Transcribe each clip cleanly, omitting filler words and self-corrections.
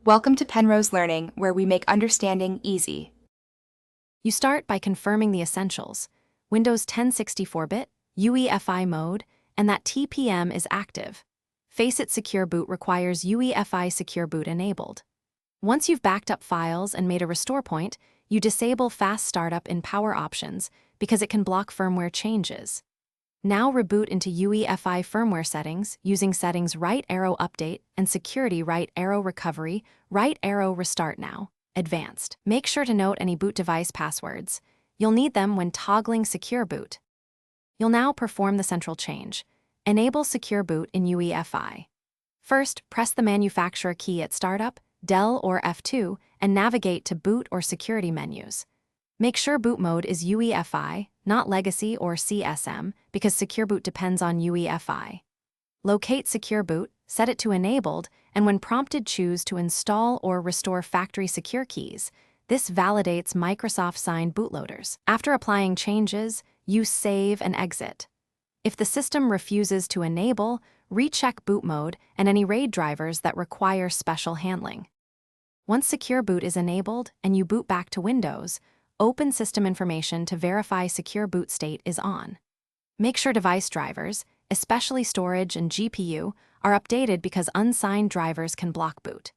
Welcome to Penrose Learning, where we make understanding easy. You start by confirming the essentials: Windows 10 64-bit, UEFI mode, and that TPM is active. Faceit Secure Boot requires UEFI Secure Boot enabled. Once you've backed up files and made a restore point, you disable Fast Startup in Power Options because it can block firmware changes. Now reboot into UEFI firmware settings using settings right arrow update and security right arrow recovery, right arrow restart now. Advanced. Make sure to note any boot device passwords. You'll need them when toggling Secure Boot. You'll now perform the central change. Enable Secure Boot in UEFI. First, press the manufacturer key at startup, Del or F2, and navigate to boot or security menus. Make sure boot mode is UEFI, not Legacy or CSM, because Secure Boot depends on UEFI. Locate Secure Boot, set it to enabled, and when prompted, choose to install or restore factory secure keys. This validates Microsoft-signed bootloaders. After applying changes, use Save and Exit. If the system refuses to enable, recheck boot mode and any RAID drivers that require special handling. Once Secure Boot is enabled and you boot back to Windows, open System Information to verify Secure Boot state is on. Make sure device drivers, especially storage and GPU, are updated because unsigned drivers can block boot.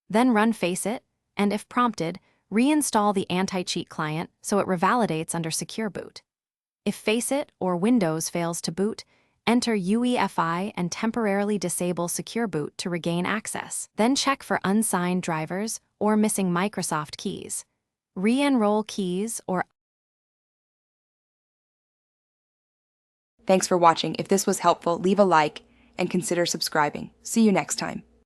Then run Faceit, and if prompted, reinstall the anti-cheat client so it revalidates under Secure Boot. If Faceit or Windows fails to boot, enter UEFI and temporarily disable Secure Boot to regain access. Then check for unsigned drivers or missing Microsoft keys. Re-enroll keys or... Thanks for watching. If this was helpful, leave a like and consider subscribing. See you next time.